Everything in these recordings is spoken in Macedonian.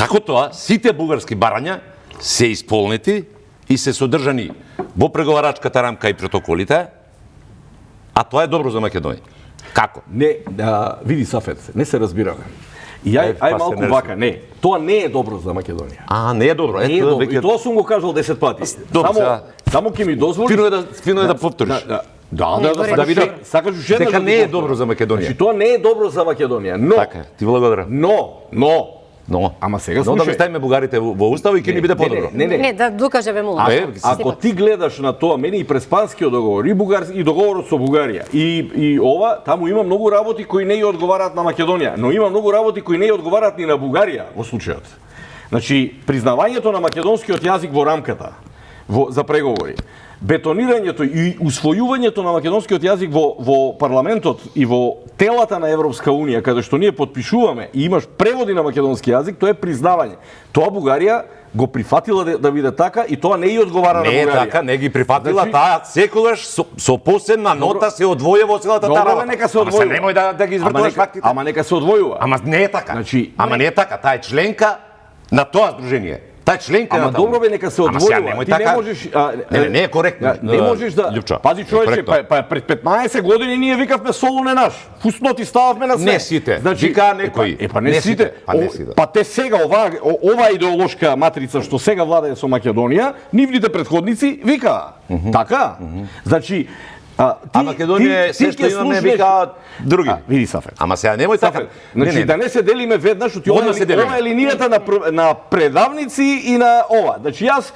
Како тоа, сите бугарски барања се исполнети и се содржани во преговарачката рамка и протоколите, а тоа е добро за Македонија. Како? Не, види Сафет, не се разбираме. И ај малку вака, не. Тоа не е добро за Македонија. Не е добро. Не е добро. И тоа сум го кажал 10 пати. Само ќе ми дозволи. Фино е да повториш. Да видам, сакаш уште дека не е добро за Македонија. Значи тоа не е добро за Македонија, но Така, ти благодарам. Но, ама сега Но да слушај. ставиме бугарите во устава и ќе ни биде подобро. Не, да докажеме молба. Ако ти гледаш на тоа, мене и Преспанскиот договор, и договорот со Бугарија, и ова, таму има многу работи кои не ја одговараат на Македонија, но има многу работи кои не ја одговараат ни на Бугарија во случајот. Значи, признавањето на македонскиот јазик во рамката за преговори, бетонирањето и усвојувањето на македонскиот јазик во парламентот и во телата на Европска Унија, каде што ние потпишуваме и имаш преводи на македонски јазик, тоа е признавање. Тоа Бугарија го прифатила да биде така и тоа не ја одговара на Бугарија. Не е така, не ги прифатила, таа секогаш со посебна нота се одвојува во целата таа работа. Нека се одвојува. Ама немој да ги извртуваш фактите. Ама нека се одвојува. Ама не е така. Ама не е така, таа е членка на тоа здружение. Таа членка на Ама добро бе, нека се одвојува. Ти не можеш Не е коректно. Не можеш да пази човече, пред 15 години ние викавме солуне наш. Фусноти стававме на све. Не сите. Викаа некои. Не сите. Па те сега ова идеолошка матрица што сега владае со Македонија, нивните претходници викаа. Така? Значи А Македонија се што имаме викаат други. Види Сафет. Ама сега немој така. Значи да не се делиме веднаш, оти ова е линијата на предавници и на ова. Значи јас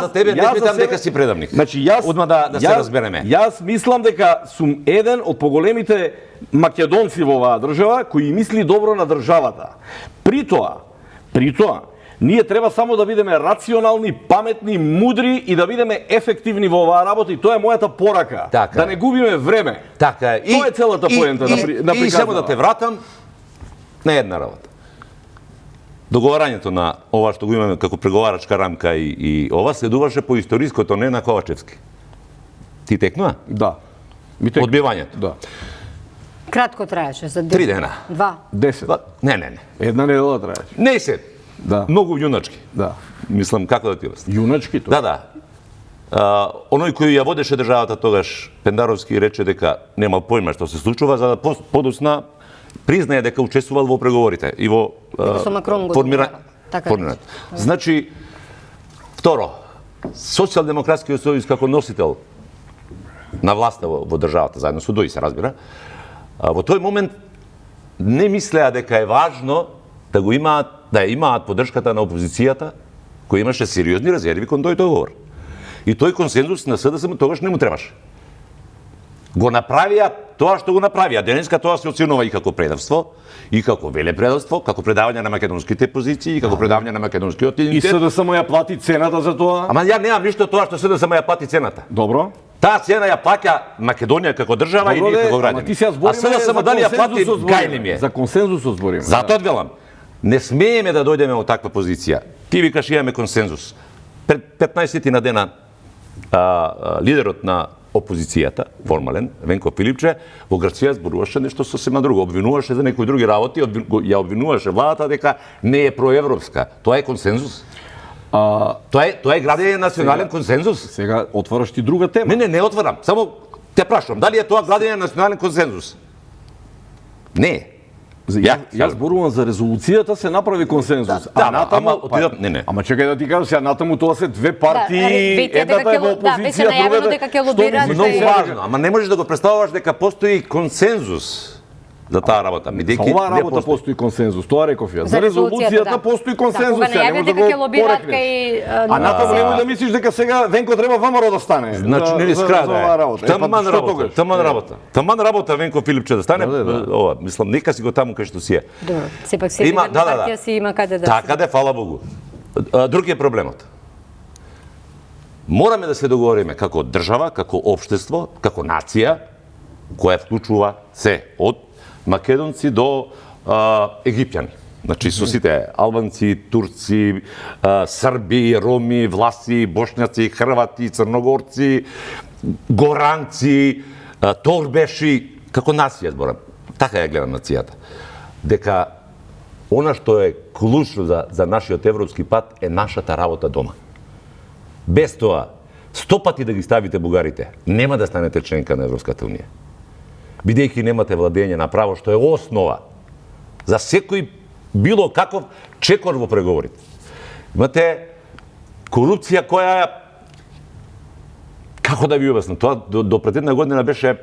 за тебе не питам дека си предавник. Значи јас одма да се разбереме. Јас мислам дека сум еден од поголемите македонци во оваа држава кои мисли добро на државата. При тоа ние треба само да бидеме рационални, паметни, мудри и да бидеме ефективни во оваа работа и тоа е мојата порака. Така. Да не губиме време. Така е. Тоа е целата поента на приказната. И само да те вратам на една работа. Договарањето на ова што го имаме како преговарачка рамка и ова следуваше по историското, не на Ковачевски. Ти текнува? Да. Одбивањето. Да. Кратко траеше за 3 дена. 2. 10. Не. Една недела траеше. Не се. Да. Многу јуначки. Да. Мислам, како да ти обяснам? Јуначки тоа? Да. Оној кој ја водеше државата тогаш, Пендаровски, рече дека нема појма што се случува, за да подоцна признаje дека учествувал во преговорите и во формирањето. Значи, второ, Социјалдемократскиот сојуз како носител на власта во државата, заедно со ДОИ се разбира, во тој момент не мислеа дека е важно да го имаат поддршката на опозицијата, кој имаше сериозни резерви кон тој договор. И тој консензус на СДСМ тогаш не му требаше. Го направија тоа што го направија. Денеска тоа се оценува и како предавство, и како велепредавство, како предавање на македонските позиции, и како предавање на македонскиот идентитет. И СДСМ ја плати цената за тоа? Ама ја немам ништо тоа што СДСМ ја плати цената. Добро. Таа цена ја плаќа Македонија како држава и ние како граѓани. А СДСМ дали ја плати гајли ми е. За консензусот збориме. Затоа велам. Не смееме да дојдеме во таква позиција. Ти викаш имаме консензус. Пред 15 на дена лидерот на опозицијата, формален, Венко Филипче, во Грција зборуваше нешто сосема друго, обвинуваше за некои други работи, ја обвинуваше владата дека не е проевропска. Тоа е консензус. Тоа е градење национален консензус. Сега отвараш ти друга тема. Не отварам. Само те прашувам, дали е тоа градење национален консензус? Не е. Јас зборувам за резолуцијата, се направи консензус. Ама чекај да ти кажам, сега натаму тоа се две партии, едната е во опозиција, другата многу важно, ама не можеш да го представуваш дека постои консензус за таа работа. За оваа работа постои консензус, тоа реков јас. За резолуцијата постои консензус, не може да го порекнеш. А натаму немој да мислиш дека сега Венко треба ВМРО да стане. Значи не скрада. Таман работа Венко Филипче да стане. Ова, мислам нека си го таму кај што си е. Сепак се има партија си има каде да. Така да, фала Богу. Друг е проблемот. Мораме да се договориме како држава, како општество, како нација која вклучува се од македонци до египтјани. Значи со сите албанци, турци, срби, роми, власи, бошњаци, хрвати, црногорци, горанци, торбеши, како нација зборам. Така ја гледам нацијата. Дека Она што е клучно за нашиот европски пат е нашата работа дома. Без тоа, 100 пати да ги ставите бугарите, нема да станете членка на Европската унија. Бидејќи немате владење на право, што е основа за секој било каков чекор во преговорите. Имате корупција која, како да ви обяснам, тоа до пред една година беше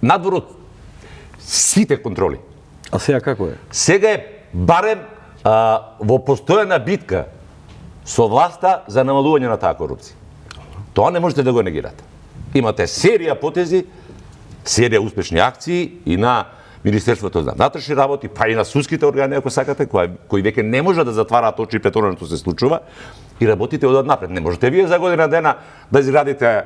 надвор од сите контроли. А сега како е? Сега е барем во постојана битка со власта за намалување на таа корупција. Тоа не можете да го негирате. Имате серија потези, серија успешни акции и на Министерството за внатрешни работи, па и на судските органи, ако сакате, кои веќе не може да затвараат очи пред она што се случува и работите од напред. Не можете вие за година дена да изградите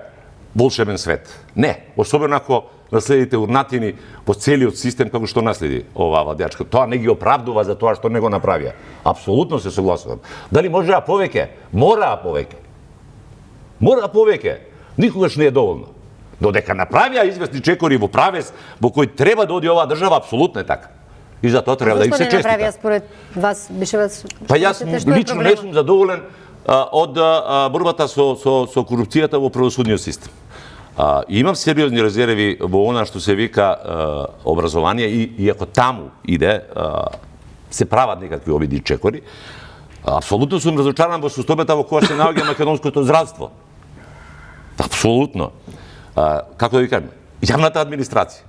волшебен свет. Не, особено ако наследите урнатини во целиот систем како што наследи оваа владеачка. Тоа не ги оправдува за тоа што не го направија. Апсолутно се согласувам. Дали можеа повеќе? Мораа повеќе. Мораа повеќе. Никогаш не е доволно. Додека направија известни чекори во правец во кој треба да оди оваа држава, апсолутно е така. И за тоа треба да им се честита. Зашто не направија според вас, Бишевац? Па јас лично не сум задоволен од борбата со корупцијата во правосудниот систем. И имам сериозни резерви во она што се вика образование и ако таму иде се прават некакви обиди чекори, апсолутно сум разочаран во состојбата во која се наоѓа македонското здравство. Апсолутно. Како да ви кажам, јавната администрација.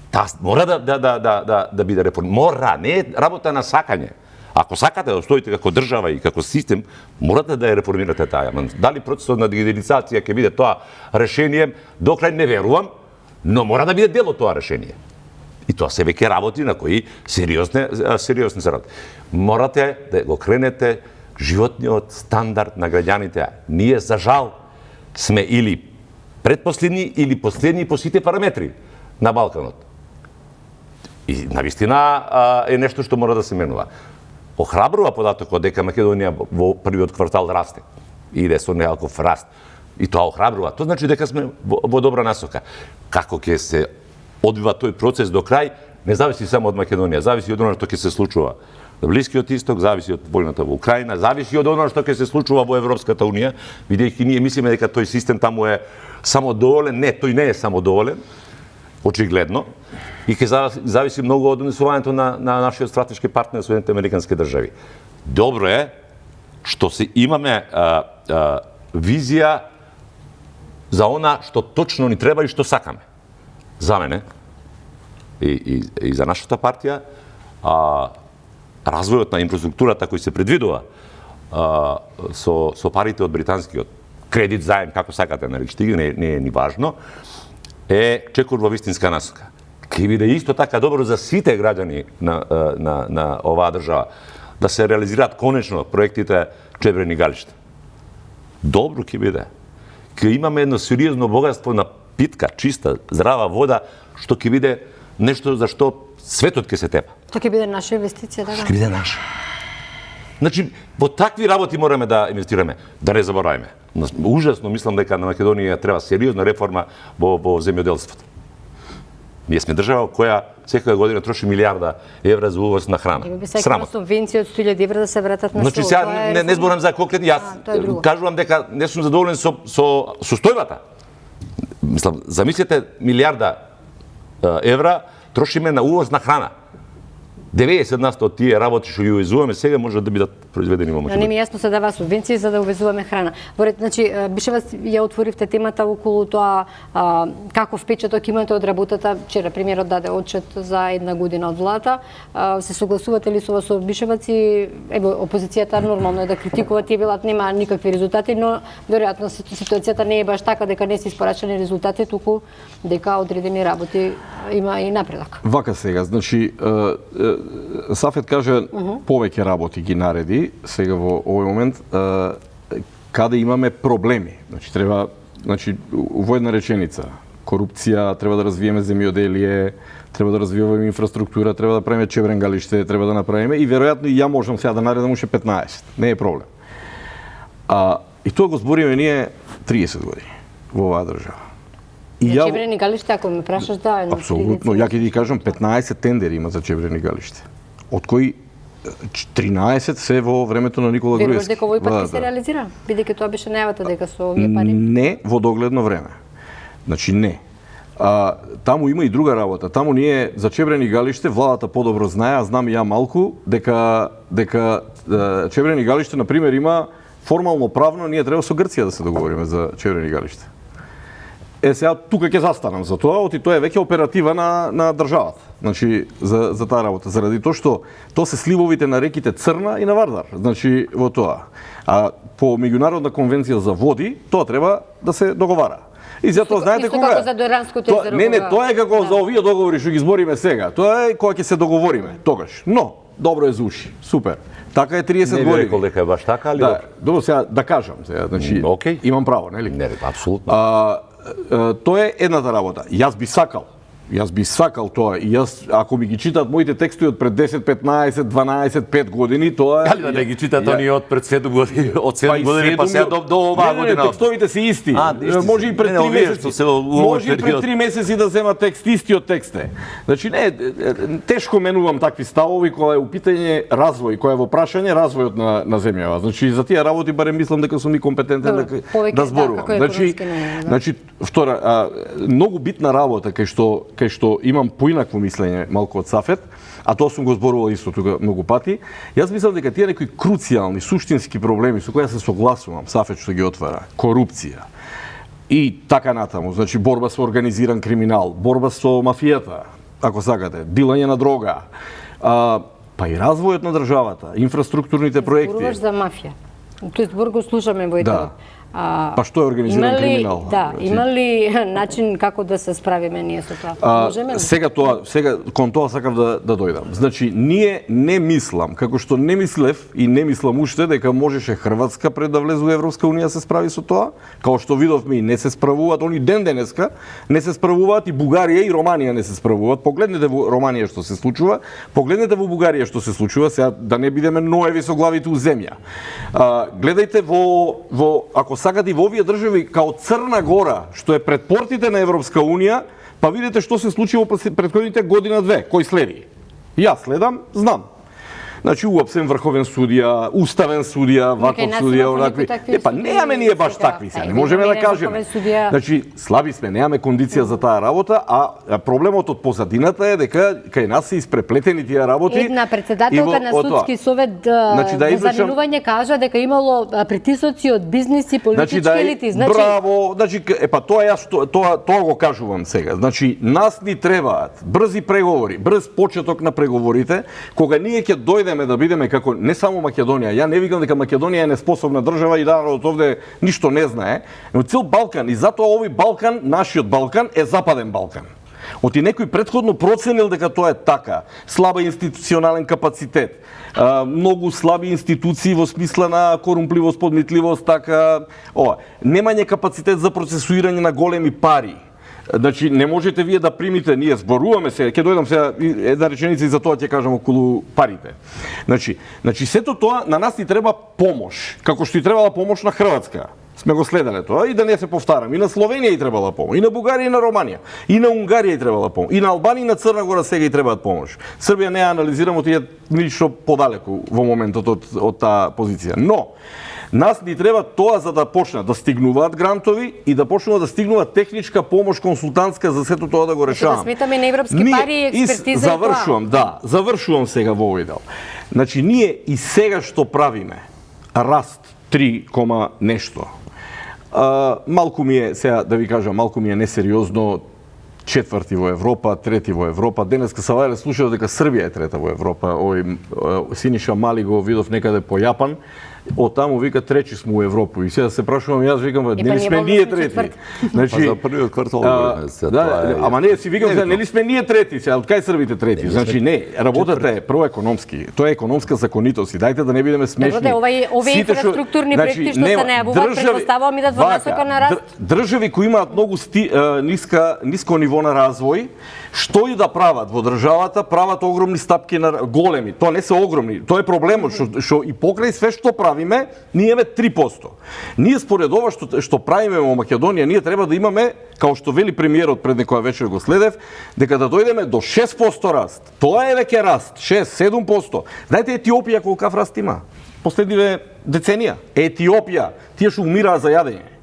Таа мора да биде реформа. Мора, не е работа на сакање. Ако сакате да стоите како држава и како систем, морате да ја реформирате таа. Дали процесот на дигитализација ќе биде тоа решение, до крај не верувам, но мора да биде дел од тоа решение. И тоа се веќе работи на кои сериозни се работи. Морате да го кренете животниот стандард на граѓаните. Ние, за жал, сме или предпоследни или последни по сите параметри на Балканот. И навистина е нешто што мора да се менува. Охрабрува податокот дека Македонија во првиот квартал расте. Иде со некаков раст. И тоа охрабрува. Тоа значи дека сме во добра насока. Како ќе се одвива тој процес до крај, не зависи само од Македонија, зависи од она што ќе се случува на Блискиот исток, зависи од војната во Украина, зависи од она што ќе се случува во Европската унија, бидејќи ние мислиме дека тој систем таму е самодоволен. Не, тој не е самодоволен, очигледно, и ќе зависи многу од однесувањето на нашиот стратешки партнер Соединените американски држави. Добро е што се имаме визија за она што точно ни треба и што сакаме. За мене и за нашата партија, развојот на инфраструктурата кој се предвидува со парите од британскиот кредит, заем, како сакате наречите ги, не е ни важно, е чекор во вистинска насока. Ке биде исто така добро за сите граѓани на оваа држава да се реализираат конечно проектите Чебрен и Галиште. Добро ке биде. Ке имаме едно сериозно богатство на питка, чиста, здрава вода, што ќе биде нешто за што светот ќе се тепа. Тоа ќе биде наша инвестиција, така? Ќе биде наша. Значи, во такви работи мораме да инвестираме, да не забораваме. Ужасно мислам дека на Македонија треба сериозна реформа во земјоделството. Ние сме држава која секоја година троши милиарда евра за увоз на храна. Има би секоја субвенција од 100.000 евра да се вратат на Значи, сега не зборам за конкретни, јас кажувам дека не сум задоволен со состојбата. Мислам, замислете милиарда евра трошиме на увоз на храна. 90% од тие работи што ги увезуваме сега може да бидат произведени во Македонија. Не ми јасно се дава субвенции за да увезуваме храна. Значи, Бишевац ја отворивте темата околу тоа каков впечаток имате од работата. Вчера премиерот даде отчет за една година од владата. Се согласувате ли со Бишевац и опозицијата нормално е да критикува, тие велат нема никакви резултати, но веројатно ситуацијата не е баш така дека не се испорачани резултати, туку дека одредени работи има и напредок. Вака сега, значи Сафет каже повеќе работи ги нареди сега во овој момент каде имаме проблеми. Значи треба во една реченица корупција, треба да развиеме земјоделие, треба да развиваме инфраструктура, треба да правиме Чебрен Галиште, треба да направиме и веројатно и ја можам сега да наредам уште 15. Не е проблем. И тоа го збориме ние 30 години во оваа држава. За Чебрен и Галиште, ако ме прашаш, да. Апсолутно, ја ќе ти кажам, 15 тендери има за Чебрен и Галиште. од кои 13 се во времето на Никола Веруваш Груевски. дека овој пат ќе се реализира? Бидејќи тоа беше најавата дека со овие пари. Не во догледно време. Значи не. Таму има и друга работа. Таму ние за Чебрен и Галиште владата подобро знае, а знам и ја малку, дека Чебрен и Галиште на пример има формално правно ние треба со Грција да се договориме за Чебрен и Галиште. Сега тука ќе застанам за тоа, оти тоа е веќе оператива на државата. Значи за таа работа, заради тоа што тоа се сливовите на реките Црна и на Вардар. Значи во тоа. А по меѓународна конвенција за води, тоа треба да се договара. И затоа знаете кога? Како за Доранското езеро. Не, тоа е како за овие договори што ги збориме сега. Тоа е кога ќе се договориме, тогаш. Но добро е звучи. Супер. Така е 30 Не години. рекол дека е баш така, али Да, добро сега да кажам сега, значи Океј. имам право, нели? Не, апсолутно. Тоа е едната работа. Јас би сакал тоа и јас ако ми ги читаат моите текстови од пред 10, 15, 12, 5 години, тоа е. Али да не ги читат оние од пред 7 години, од 7 години па сега до оваа година. Текстовите се исти. исти Може се. и пред Не, 3 овие што месеци. се во овој Може и пред период. 3 месеци да зема текст, истиот текст е. Значи не, тешко менувам такви ставови кога е у питање развој, кога е во прашање развојот на земјава. Значи за тие работи барем мислам дека сум и компетентен да зборувам. како економски не, да. Значи втора, многу битна работа кај што имам поинакво мислење малку од Сафет, а тоа сум го зборувал исто тука многу пати. Јас мислам дека тие некои круцијални, суштински проблеми со кои се согласувам, Сафет што ги отвара, корупција и така натаму, значи борба со организиран криминал, борба со мафијата, ако сакате, дилање на дрога, па и развојот на државата, инфраструктурните проекти. Зборуваш за мафија. Тој збор го слушаме во етерот. Па што е организиран криминал? Да, има ли начин како да се справиме ние со тоа? Можеме ли? Сега кон тоа сакав да дојдам. Значи, ние не мислам, како што не мислев и не мислам уште дека можеше Хрватска пред да влезе во Европска унија се справи со тоа, као што видовме и не се справуваат, они денеска не се справуваат и Бугарија и Романија не се справуваат. Погледнете во Романија што се случува, погледнете во Бугарија што се случува, сега да не бидеме ноеви со главите у земја. Гледајте во ако сакате и во овие држави као Црна Гора, што е пред портите на Европска унија, па видите што се случи во претходните година-две, кој следи. Јас следам, знам. Значи, уапсен врховен судија, уставен судија, ваков судија, онакви. Па неаме ние баш такви сега, не можеме да кажеме. Значи, слаби сме, неаме кондиција за таа работа, а проблемот од позадината е дека кај нас се испреплетени тие работи. Една председателка на судски совет во заминување кажа дека имало притисоци од бизнис и политички елити. Значи, браво, значи па тоа го кажувам сега. Значи, нас ни требаат брзи преговори, брз почеток на преговорите, кога ние ќе дојдеме да бидеме како не само Македонија. Ја не викам дека Македонија е неспособна држава и народот овде ништо не знае, но цел Балкан и затоа овој Балкан, нашиот Балкан е Западен Балкан. Оти некој претходно проценил дека тоа е така. Слаба институционален капацитет, многу слаби институции во смисла на корумпливост, подмитливост, така, немање капацитет за процесуирање на големи пари. Значи, не можете вие да примите, ние зборуваме сега, ќе дојдам сега една реченица и за тоа ќе кажам околу парите. Значи сето тоа на нас ни треба помош, како што и требала помош на Хрватска. Сме го следеле тоа и да не се повторам. И на Словенија и требала помош, и на Бугарија и на Романија, и на Унгарија и требала помош, и на Албанија и на Црна Гора сега и требаат помош. Србија не ја анализирам, тие ништо подалеку во моментот од таа позиција. Но нас ни треба тоа за да почнат да стигнуваат грантови и да почнува да стигнува техничка помош консултантска за сето тоа да го решаваме. Да сметаме на европски пари и експертиза. Завршувам сега во овој дел. Значи ние и сега што правиме раст 3, нешто. Малку ми е, сега да ви кажам, малку ми е несериозно четврти во Европа, трети во Европа. Денеска Савајле слушав дека Србија е трета во Европа. Овој Синиша Мали го видов некаде по Јапан. Од таму вика трети сме во Европа. И сега се прашувам, јас викам, нели сме ние трети? Значи, за првиот квартал. Ама не, си викам, нели сме ние трети? Сега од кај Србите трети? Значи не, работата е прво економски. Тоа е економска законитост и дајте да не бидеме смешни. Овие инфраструктурни проекти што се најавуваат, претпоставувам идат во насока на раст. Држави кои имаат многу ниско ниво на развој, што и да прават во државата, прават огромни стапки на големи. Тоа не се огромни, тоа е проблемот што и покрај све што прават правиме, ние имаме 3%. Ние според ова што правиме во Македонија, ние треба да имаме, као што вели премиерот пред некоја вечер го следев, дека да дојдеме до 6% раст. Тоа е веќе раст, 6-7%. Знаете Етиопија колкав раст има? Последниве деценија. Етиопија, тие што умираа за јадење.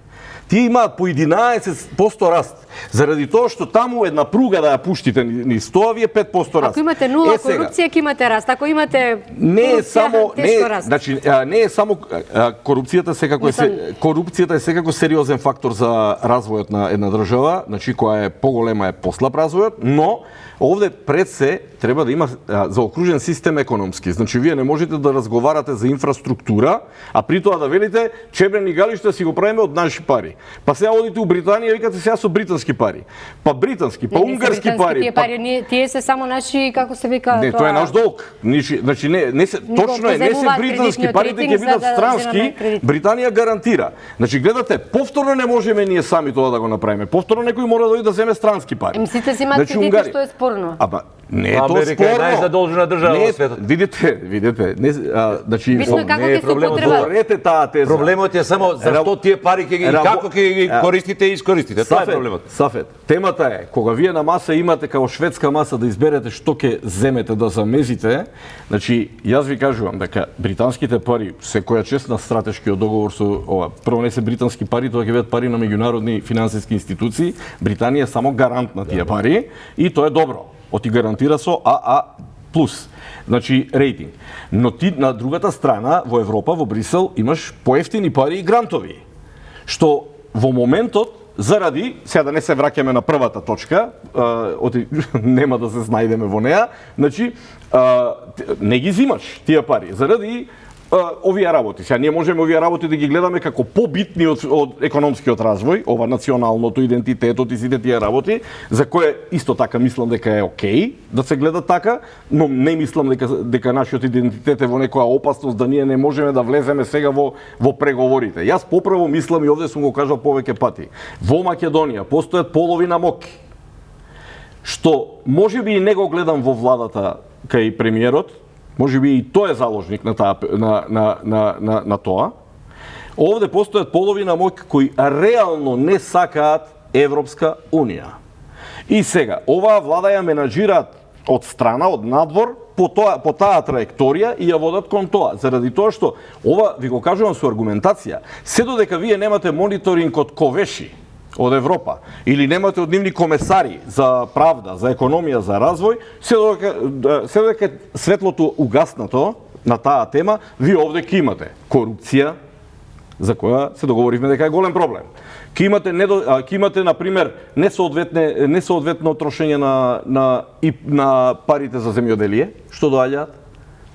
Тие имаат по 11% раст. Заради тоа што таму една пруга да ја пуштите низ тоа, вие 5% раст. Ако имате нула корупција, ќе имате раст. Ако имате тешко раст. Значи, не е само корупцијата, корупцијата е секако сериозен фактор за развојот на една држава, значи која е поголема е послаб развојот, но овде пред се треба да има заокружен систем економски. Значи, вие не можете да разговарате за инфраструктура, а при тоа да велите чебрени галишта си го правиме од наши пари. Па сега одите у Британија и викате сега со британски пари. Па британски, па унгарски пари. Тие се само наши, како се вика, не, тоа е наш долг. Значи не се точно е, не се британски парите ќе бидат странски, Британија гарантира. Значи гледате, повторно не можеме ние сами тоа да го направиме. Повторно некој мора да дојде да земе странски пари. Сите си имаат кредити, што е спорно. Не е тоа спорно. Америка е најзадолжена држава во светот. Видите, значи битно е како ќе се употребат таа теза. Проблемот е само зашто тие пари ќе ги како ќе ги користите и искористите. Тоа е проблемот. Сафет, темата е кога вие на маса имате како шведска маса да изберете што ќе земете да замезите, значи јас ви кажувам дека британските пари, секоја чест на стратешкиот договор со ова, прво не се британски пари, тоа ќе бидат пари на меѓународни финансиски институции, Британија е само гарант на тие пари и тоа е добро. Оти гарантира со АА+, значи рейтинг. Но ти на другата страна во Европа, во Брисел, имаш поевтини пари и грантови. Што во моментот заради, сега да не се враќаме на првата точка, нема да се снајдеме во неа, значи не ги зимаш тие пари заради овие работи. Сега ние можеме овие работи да ги гледаме како побитни од економскиот развој, ова националното, идентитетот и сите тие работи, за кое исто така мислам дека е окей да се гледа така, но не мислам дека нашиот идентитет е во некоја опасност да ние не можеме да влеземе сега во преговорите. Јас поправо мислам и овде сум го кажал повеќе пати. Во Македонија постојат половина моки, што можеби и не го гледам во владата кај премиерот, може би и тој е заложник на тоа. Овде постојат половина моќ кои реално не сакаат Европска Унија. И сега, оваа влада ја менаџираат од страна, од надвор, по таа траекторија и ја водат кон тоа. Заради тоа што, ова ви го кажувам со аргументација, се додека вие немате мониторинг од Ковеши, од Европа, или немате од нивни комесари за правда, за економија, за развој, се додека светлото угаснато на таа тема, вие овде ќе имате корупција, за која се договоривме дека е голем проблем. Ќе имате например несоодветно трошење на парите за земјоделие, што доаѓаат.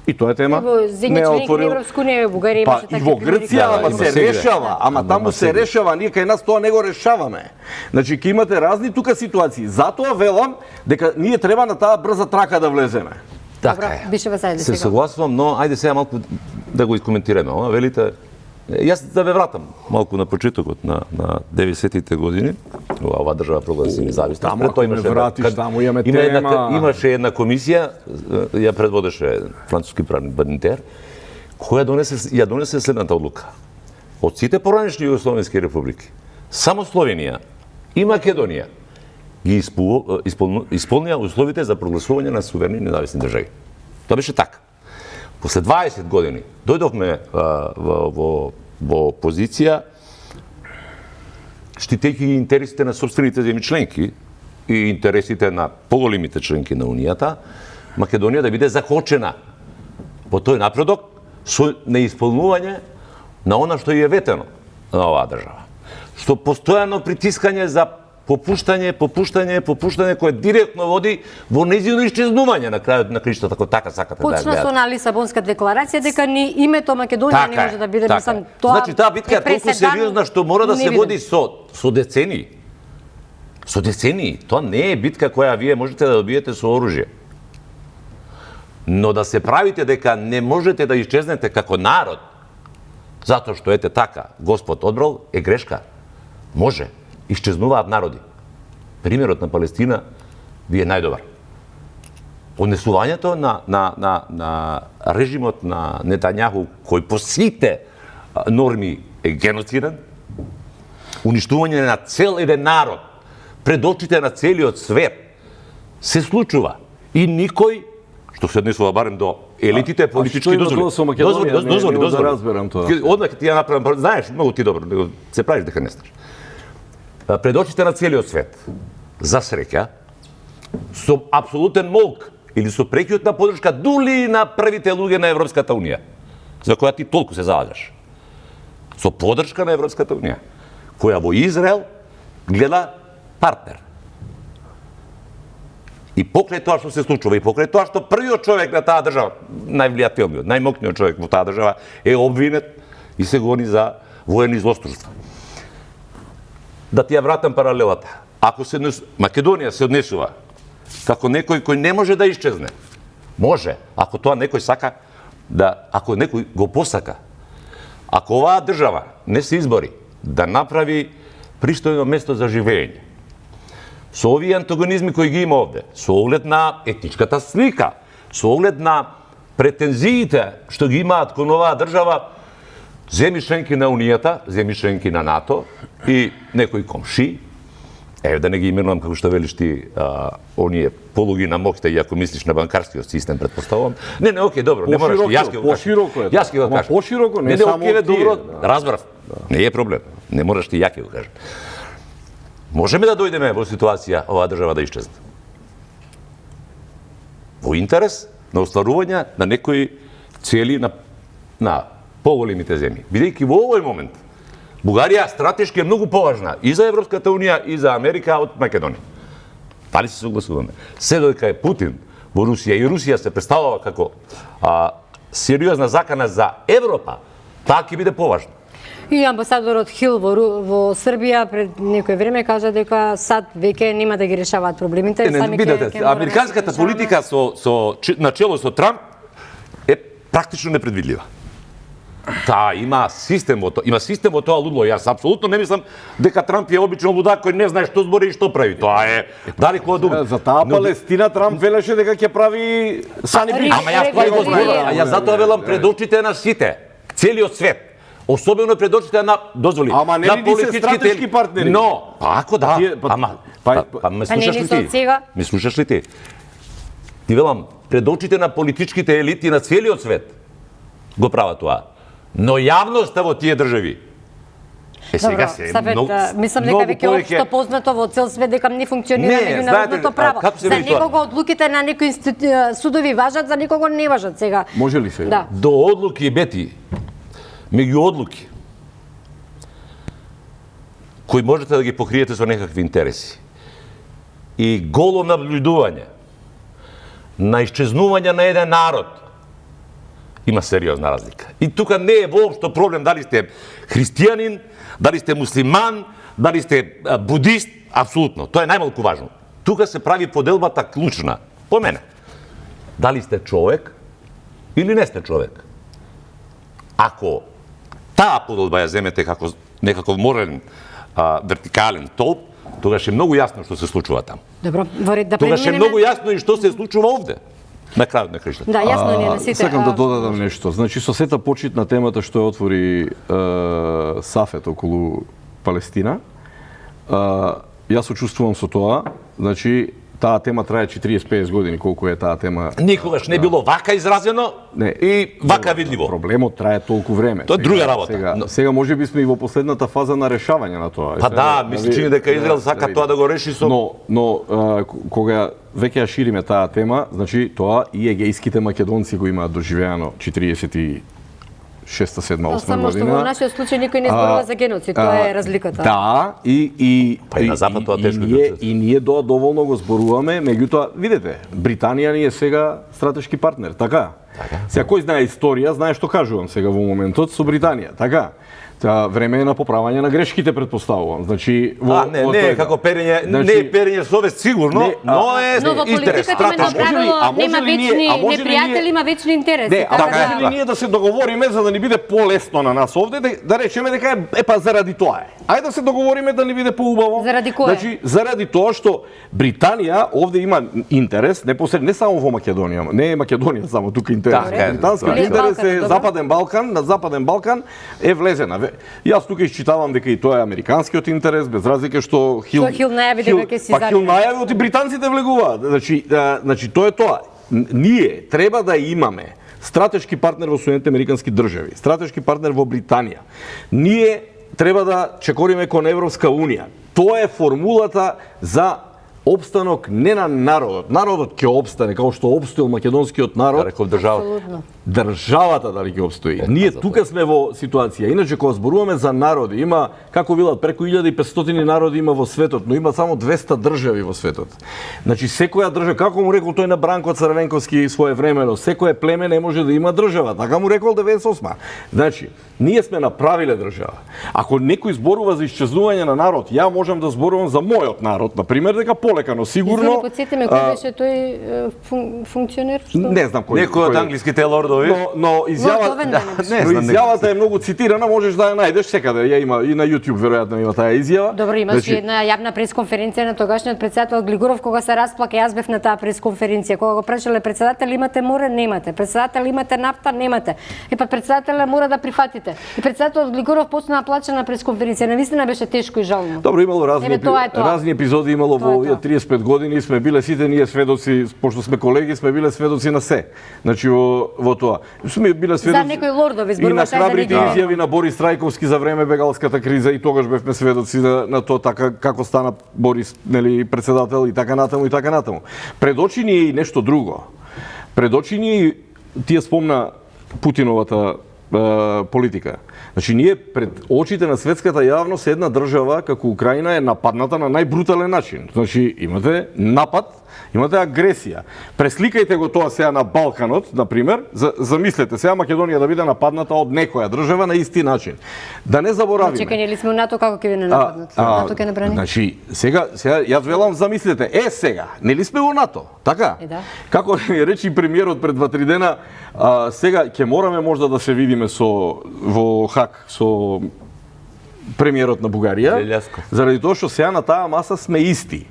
И тоа е тема. Не е отворил. Европска унија, Бугарија имаше такви. И во Грција, ама се решава, ама таму се решава, ние кај нас тоа не го решаваме. Значи ќе имате разни тука ситуации. Затоа велам дека ние треба на таа брза трака да влеземе. Така е. Бишева сега. Се согласувам, но ајде сега малку да го искоментираме. Ова велите, јас да ве вратам малку на почетокот на 90-тите години. Ова држава прогласи независност. Таму тоа имаме тема. Имаше една комисија, ја предводеше француски правник Бадинтер, која донесе следната одлука. Од сите поранешни југословенски републики, само Словенија и Македонија ги исполнија условите за прогласување на суверени независни држави. Тоа беше така. После 20 години дојдовме во позиција штитејќи интересите на сопствените земји членки и интересите на поголемите членки на Унијата, Македонија да биде закочена во тој напредок со неисполнување на она што е ветено на оваа држава. Што постојано притискање за попуштање, кое директно води во нејзино исчезнување на крајот на кришта, така сакате да ја гледате. Почна со Лисабонска декларација дека ни името Македонија не може да биде, мислам, тоа. Значи таа битка е толку сериозна што мора да се води со децении. Со децении. Тоа не е битка која вие можете да добиете со оружје. Но да се правите дека не можете да исчезнете како народ, затоа што ете така, Господ одбрал, е грешка. Може. Исчезнуваат народи. Примерот на Палестина ви е најдобар. однесувањето на режимот на Нетањаху, кој по сите норми е геноциден, уништување на цел еден народ пред очите на целиот свет, се случува. И никој, што се однесува барем до елитите политички, што има тоа со Македонија? Не да разберам тоа. Одмах ти ја направам, знаеш, многу ти добро, него се правиш дека не знаеш. Пред очите на целиот свет, за среќа, со апсолутен молк или со прекиотна подршка дули на првите луѓе на Европската унија, за која ти толку се залагаш. Со подршка на Европската унија, која во Израел гледа партнер. И покрај тоа што се случува, и покрај тоа што првиот човек на таа држава, највлијателниот, најмокниот човек во таа држава е обвинет и се гони за воени злосторства. Да ти ја вратам паралелата. Ако Македонија се однесува како некој кој не може да исчезне, може, ако тоа некој сака, ако некој го посака, ако оваа држава не се избори да направи пристојно место за живење, со овие антагонизми кои ги има овде, со оглед на етничката слика, со оглед на претензиите што ги имаат кон оваа држава, земји членки на Унијата, земји членки на НАТО и некои комши, да не ги именувам како што велиш ти, оние полуги на моките, иако мислиш на банкарскиот систем, предпоставувам. Не, окей, добро, не мораш ти, јас ќе го кажам. Пошироко е. Јас ќе го кажам. Пошироко, не само тие. Добро, да. разбрав. Не е проблем. Не мораш ти, ја ќе го кажам. Можеме да дојдеме во ситуација оваа држава да исчезне. Во интерес на остварување на некои цели на поголемите земји. Бидејќи во овој момент Бугарија стратешки е многу поважна и за Европската унија и за Америка од Македонија. Дали се согласуваме? Се додека е Путин во Русија и Русија се представува како сериозна закана за Европа, таа ќе биде поважна. И амбасадорот Хил во Србија пред некој време кажа дека сад веќе нема да ги решаваат проблемите. Видете, американската политика на чело со Трамп е практично непредвидлива. Таа има систем во тоа лудло. Јас апсолутно не мислам дека Трамп е обичен лудак кој не знае што збори и што прави. Тоа е далеко од За таа Палестина Трамп велеше дека ќе прави Сани Брик. Ама јас тоа го зборам. А јас затоа велам пред очите на сите, целиот свет. Особено пред очите на дозволи. Ама не ли се стратешки партнери? Но, ако да, ме слушаш ли ти? Ме слушаш ли ти? Ти велам, пред очите на политичките елити на целиот свет го прават тоа. Но јавноста во тие држави сега се многу мислам дека веќе општо познато во цел свет дека не функционира меѓународното право. За некого одлуките на некои судови важат, за некого не важат сега. Може ли сега? До одлуки бети, меѓу одлуки кои можете да ги покриете со некакви интереси и голо наблюдување на исчезнување на еден народ, има сериозна разлика. И тука не е воопшто проблем дали сте христијанин, дали сте муслиман, дали сте будист, апсолутно. Тоа е најмалку важно. Тука се прави поделбата клучна, по мене. Дали сте човек или не сте човек. Ако таа поделба ја земете како некаков морален вертикален толп, тогаш е многу јасно што се случува таму. Добро, во ред да тогаш е многу јасно и што се случува овде. На крајот на крајштата. Да, јасно ни е на сите. Сакам да додадам нешто. Значи, со сета почитна темата што ја отвори Сафет околу Палестина, јас се чувствувам со тоа. Значи, таа тема трае 40-50 години, колку е таа тема. Никогаш не било вака изразено и вака видливо. Проблемот трае толку време. Тоа е друга работа. Сега можеби сме и во последната фаза на решавање на тоа. Па да, ми се чини дека Израел сака тоа да го реши со... Но кога веќе ја шириме таа тема, значи тоа и егејските македонци го имаат доживеано 46-та, 7-та, 8-та година. Само што во нашиот случај никој не зборува за геноцид, тоа е разликата. Да, па и на запад тоа тешко и ние доволно го зборуваме, меѓутоа, видете, Британија ни е сега стратешки партнер, така? Сега кој знае историја, знае што кажувам сега во моментот со Британија, така? време е на поправање на грешките, предпоставувам. Значи, не, како перење, не е перење совест сигурно, но е Но во интерес, политиката има стратешко. правило, нема вечни непријатели, има вечни интереси. Не, а така може да- ли ние да се договориме за да ни биде полесно на нас овде, да речеме дека па заради тоа е. Ајде да се договориме да ни биде поубаво. Заради кое? Значи, заради тоа што Британија овде има интерес, не само во Македонија, не е Македонија само тука интерес. Така е, Британскиот Целиот интерес Балкан, е добро. Западен Балкан, на Западен Балкан е влезена. Јас тука исчитавам дека и тоа е американскиот интерес, без разлика што Хил Хил најави дека ќе си Па Хил замине. најави оти британците влегуваат. Значи тоа е тоа. Ние треба да имаме стратешки партнер во Соединетите Американски држави, стратешки партнер во Британија. Ние треба да чекориме кон Европска Унија. Тоа е формулата за опстанок не на народот. Народот ќе опстане како што опстоил македонскиот народ. Реков држава. Апсолутно. Државата дали ќе обстои. Ние тука сме во ситуација. Иначе кога зборуваме за народи, има како велат преку 1500 народи има во светот, но има само 200 држави во светот. Значи секоја држава, како му рекол тој на Бранко Црвенковски своевремено, секое племе не може да има држава. Така му рекол 98. Значи, ние сме направиле држава. Ако некој зборува за исчезнување на народ, ја можам да зборувам за мојот народ, на пример, дека полека, но сигурно Извини, подсетиме кој беше тој функционер? Што? не знам кој. Некој од англиските лордови. Но изјава, Овен да, не но изјавата е многу цитирана, можеш да ја најдеш секаде. Ја има и на YouTube веројатно има таа изјава. Добро, имаше една јавна пресконференција на тогашниот председател Глигуров кога се расплака, јас бев на таа пресконференција. Кога го прашале председател имате море, немате. Председател имате нафта, немате. И па председателя мора да прифатите. И председателот Глигуров почна да плаче на пресконференција. Навистина беше тешко и жално. Добро, имало Тоа е тоа. разни епизоди имало во Тоа е овие 35 години, сме биле сите ние сведоци, пошто сме колеги, сме биле сведоци на се. Значи во тоа. Сме биле сведоци. За некои лордови и зборуваш, на ајде да не храбрите ги изјави на Борис Трајковски за време бегалската криза и тогаш бевме сведоци на тоа така како стана Борис, нели, председател и така натаму и така натаму. Пред очи ни е и нешто друго. Пред очи ни е, тие спомна Путиновата политика. Значи ние пред очите на светската јавност една држава како Украина е нападната на најбрутален начин. Значи имате напад, имате агресија. Пресликајте го тоа сега на Балканот, на пример, замислете сега Македонија да биде нападната од некоја држава на исти начин. Да не заборавиме. Чекај, нели сме у НАТО, како ќе биде нападнат? НАТО ќе не брани? Значи, сега јас велам замислете, сега, нели сме во НАТО, така? Да. Како ми речи премиерот пред 2-3 дена, сега ќе мораме можда да се видиме во Хак со премиерот на Бугарија, Желјаско. заради тоа што сега на таа маса сме исти.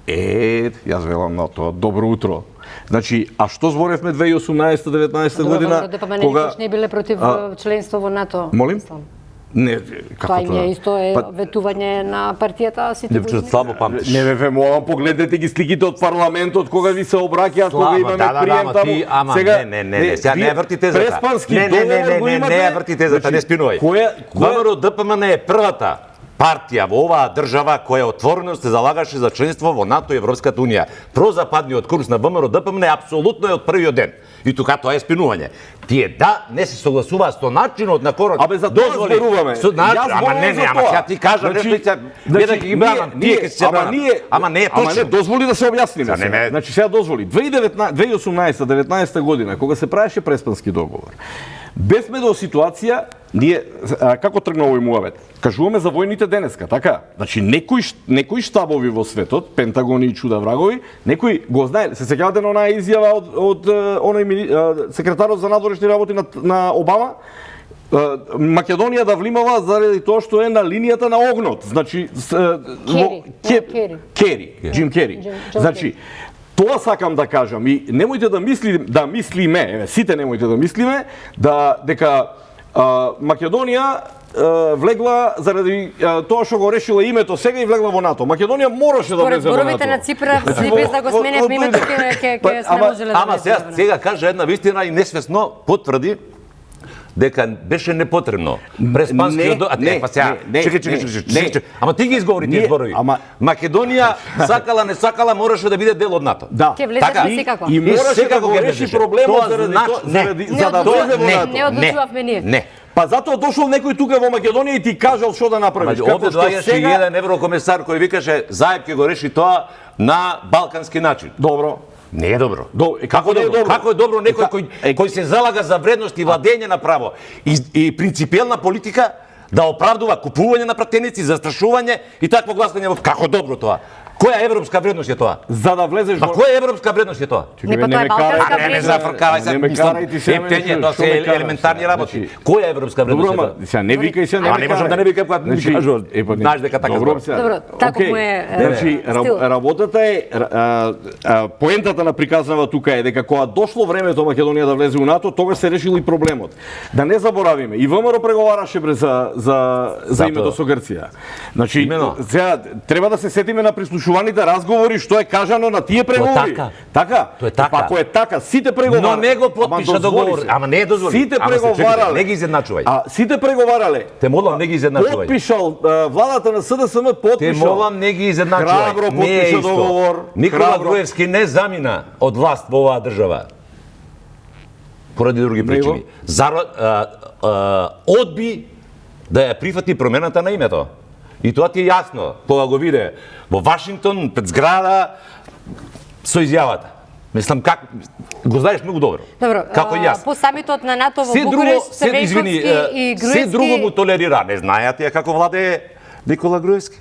Јас велам на тоа, добро утро. Значи, а што зборевме 2018-19 година, кога не биле против членство во НАТО? Молим? Не, како Тоа им тоа? е исто е Па, ветување на партијата сите Лјупчо, години. слабо памтиш. Не ве молам, погледнете ги сликите од парламентот кога ви се обраќаат, кога имаме прием ама таму. ти, ама не, сега не врти тезата. Преспански Не, договор го имате. не врти тезата, не спинувај. ВМРО ДПМН е првата партија во оваа држава која отворено се залагаше за членство во НАТО и Европската унија. Прозападниот курс на ВМРО ДПМН апсолутно е од првиот ден. И тука тоа е спинување. Тие не се согласуваат со начинот на корак. Абе за тоа зборуваме. Ама не, ама сега ти кажам нешто и сега да ги бранам, тие ќе се бранат. Ама не е точно. Ама не, дозволи да се објасниме. Не ме- Значи сега дозволи. 2018-19 година кога се правеше Преспански договор. Бевме до ситуација, ние како тргна овој муавет? Кажуваме за војните денеска, така? Значи некои штабови во светот, Пентагони и чуда врагови, некои го знае, се сеќавате на онаа изјава од оној секретарот за надворешни работи на Обама? Македонија да влимава заради тоа што е на линијата на огнот. Значи Кери, Джим Кери. Значи тоа сакам да кажам и немојте да мислиме, еве сите немојте да мислиме дека Македонија влегла заради тоа што го решила името сега и влегла во НАТО. Македонија мораше да влезе во НАТО. Зборовите на Ципра, без да го сменев името, ќе се можеле да Ама сега кажа една вистина и несвесно потврди дека беше непотребно. Преспанскиот чекај. Ама ти ги изговори тие зборови. Македонија сакала не сакала мораше да биде дел од НАТО. Да. Ќе влезеше секако. И мораше да го реши проблемот заради за да влезе во НАТО. Не одлучувавме ние. Не. Па затоа дошол некој тука во Македонија и ти кажал што да направиш. Овде доаѓаше и еден еврокомесар кој викаше заеб ќе го реши тоа на балкански начин. Добро. Не е добро. Како не е добро? Како е добро некој кој се залага за вредности и владење на право и принципиелна политика да оправдува купување на пратеници, застрашување и такво гласање во како добро тоа. Која европска вредност е тоа? За да влезеш Па која европска вредност е тоа? Не, па тоа е балканска Не вредност. зафркавај се, ептење, тоа се елементарни работи. Која европска вредност е тоа? Сега не викај се, не можам да не викам кога ми кажуват. Знаеш дека така Добро, таков му е Значи, стил. работата е, поентата на приказнава тука е дека кога дошло времето Македонија да влезе у НАТО, тогаш се решил и проблемот. Да не заборавиме, и ВМРО преговараше бре за името со Грција. Значи, сега треба да се сетиме на прислушуваните разговори што е кажано на тие преговори. Така. Тоа е така. Па ако е така, сите преговарале. Но не го потпиша договор. Ама не е дозволи. Сите Ама се преговарале. чекайте, не ги изедначувај. А сите преговарале. Те молам, не ги изедначувај. Потпишал владата на СДСМ потпишал. Те молам, не ги изедначувај. Храбро Не е потпиша исто. договор. Никола Храбро. Груевски не замина од власт во оваа држава. Поради други причини. Одби да ја прифати промената на името. И тоа ти е јасно, кога го виде во Вашингтон, пред зграда, со изјавата. Мислам, как го знаеш многу добро. Добро, како и јас. по самитот на НАТО во Се друго, Букурешт, се, извини, Сребрениковски и Груевски... се друго му толерира. Не знаеа тие како владее Никола Груевски.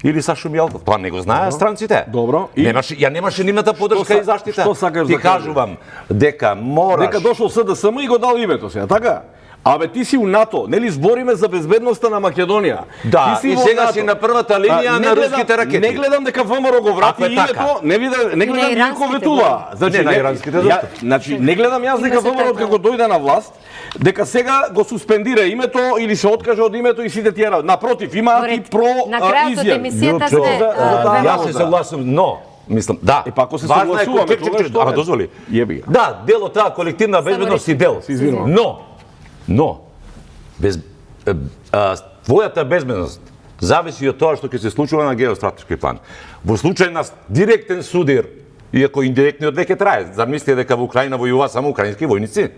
Или Сашо Мјалков. Тоа не го знаеа странците. Добро. И? Немаше нивната подршка и заштита. Што сакаш ти да кажеш? кажувам дека мораш... Дека дошол СДСМ и го дал името сега, така? Абе ти си у НАТО, нели збориме за безбедноста на Македонија. Да, ти си и во сега НАТО. си на првата линија на руските ракети. Не гледам дека ВМРО го врати Ако е името, така. не гледам никој ветува. Не, на иранските Значи не гледам јас дека Имаше ВМРО така. како дојде на власт, дека сега го суспендира името или се откаже од името и сите тие работи. Напротив, има антипро На крајот од изјави. емисијата Што сте... за таа Јас работа? се согласувам, но мислам, да. Па ако се важно е согласуваме, тогаш што ама е? дозволи. Јеби го. Да, дел од таа колективна безбедност и дел. извинувам. Но твојата безбедност зависи од тоа што ќе се случува на геостратешки план. Во случај на директен судир, иако индиректниот веќе трае, замислите дека во Украина војува само украински војници?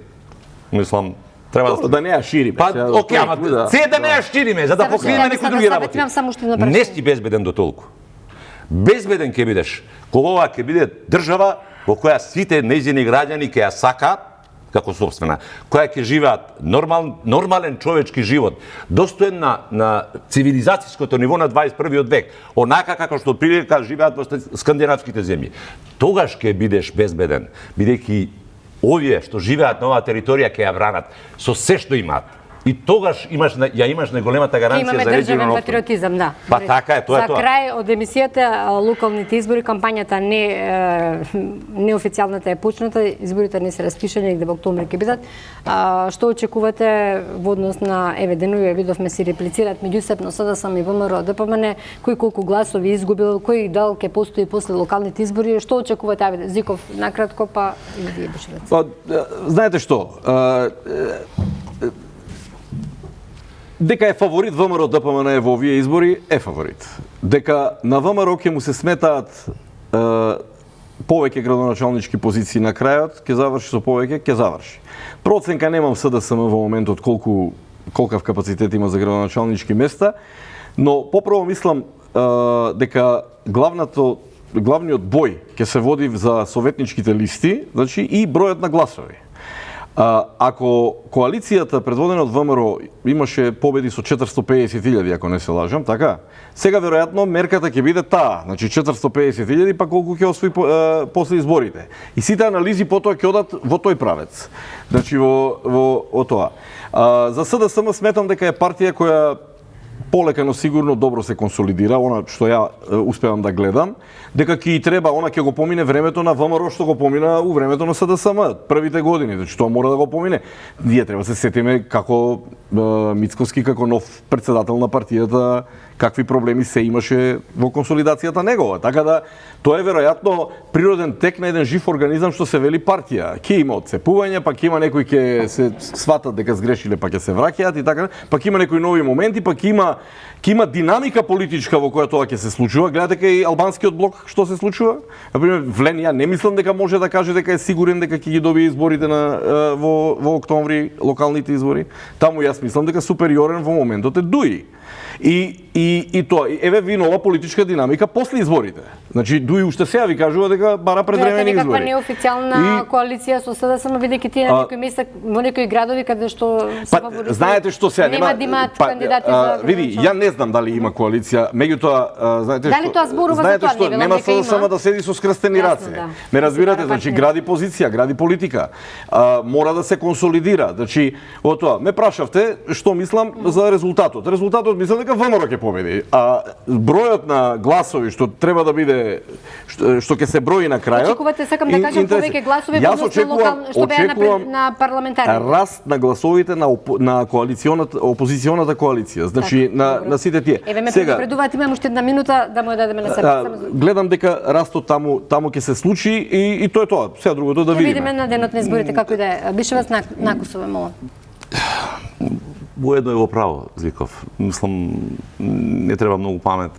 Мислам, треба Добро, да не ја шири. Па, окей, ама се да не ја шириме, за да покриеме некои други работи. Имам само уште едно прашање. Не си безбеден до толку. Безбеден ќе бидеш кога ова ќе биде држава во која сите нејзини граѓани ќе ја сакаат како собствена, која ќе живеат нормален човечки живот, достоен на цивилизацијското ниво на 21 век, онака како што прилика живеат во скандинавските земји. Тогаш ќе бидеш безбеден, бидејќи овие што живеат на оваа територија ќе ја бранат со се што имаат. И тогаш имаш најголемата гаранција Имаме за државен регионален опстан. патриотизам, да. Па така е, тоа е тоа. За крај од емисијата, локалните избори, кампањата неофицијалната е почната, изборите не се распишани, негде во октомври ќе бидат. Што очекувате во однос на, денови видовме си реплицираат меѓусебно СДСМ и ВМРО, ДПМН, кој колку гласови изгубил, кој дал ќе постои после локалните избори, што очекувате, Зиков, накратко, па и вие Бушевец? Па, знаете што, дека е фаворит ВМРО ДПМН во овие избори, е фаворит. Дека на ВМРО ќе му се сметаат повеќе градоначалнички позиции на крајот, ќе заврши со повеќе, ќе заврши. Проценка немам СДСМ во моментот колкав капацитет има за градоначалнички места, но попрво мислам дека главниот бој ќе се води за советничките листи, значи и бројот на гласови. Ако коалицијата предводена од ВМРО имаше победи со 450.000, ако не се лажам, така? Сега веројатно мерката ќе биде таа, значи 450.000, па колку ќе освои после изборите. И сите анализи потоа ќе одат во тој правец. Значи во тоа. За СДСМ сметам дека е партија која полека, но сигурно добро се консолидира, она што ја успевам да гледам, дека ќе и треба, она ќе го помине времето на ВМРО што го помина у времето на СДСМ, првите години, значи тоа мора да го помине. Ние треба се сетиме како Мицкоски, како нов претседател на партијата, какви проблеми се имаше во консолидацијата негова. Така да, тоа е веројатно природен тек на еден жив организам што се вели партија. Ќе има отцепување, па ќе има некои ќе се сватат дека сгрешиле, па ќе се враќаат и така, па ќе има некои нови моменти, па ќе има динамика политичка во која тоа ќе се случува. Гледате кај албанскиот блок што се случува. Например, Влен, ја не мислам дека може да каже дека е сигурен дека ќе ги добие изборите во октомври, локалните избори. Таму јас мислам дека супериорен во моментот е Дуи. И тоа, еве ви нова политичка динамика после изборите. Значи, дуи уште сега ви кажува дека бара предвремени некаква избори. неофицијална коалиција со СДСМ, бидејќи тие на некои места, во некои градови каде што се фаворизира. Знаете што сега нема да имаат кандидати за види, ја не знам дали има коалиција, меѓутоа знаете дали тоа зборува за тоа, не велам нема дека има. само да седи со скрстени Јасно, раце. да. Ме разбирате, Се значи партнери. гради позиција, гради политика. Мора да се консолидира. Значи, во тоа ме прашавте што мислам за резултатот. Резултатот мислам дека ВМРО ќе победи. А бројот на гласови што треба да биде што ќе се брои на крајот. Очекувате, сакам да кажам, повеќе гласови во однос на локални, што беа на парламентарни. Раст на гласовите на коалиционата, опозиционата коалиција. Значи на сите тие. Еве ме предупредуваат, имам уште една минута да му ја дадеме на себе. Гледам дека растот таму ќе се случи и тоа е тоа. Сега другото да видиме. Видиме на денот на изборите како и да е. Бишеваc накусуваме молам. Воедно е во право, Зиков. Мислам, не треба многу памет.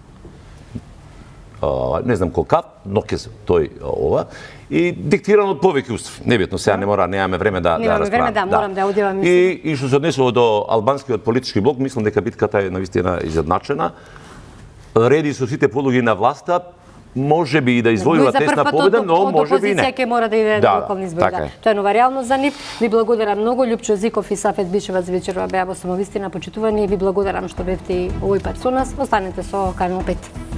Не знам колка, но ќе се тој ова. И диктиран од повеќе устав. Небитно, сега немаме време да Немаме време, да, морам да одјавам. И што се однесува до албанскиот политички блок, мислам дека битката е навистина изедначена. Реди со сите полуги на власта, може би и да извојува тесна победа, но може би и не. Од опозиција ќе мора да иде на локални избори. Така е. Тоа е нова реалност за нив. Ви благодарам многу. Љупчо Зиков и Сафет Бишеваc вечерва беа во Самовистина почитувани и ви благодарам што бевте и овој пат со нас. Останете со Канал 5.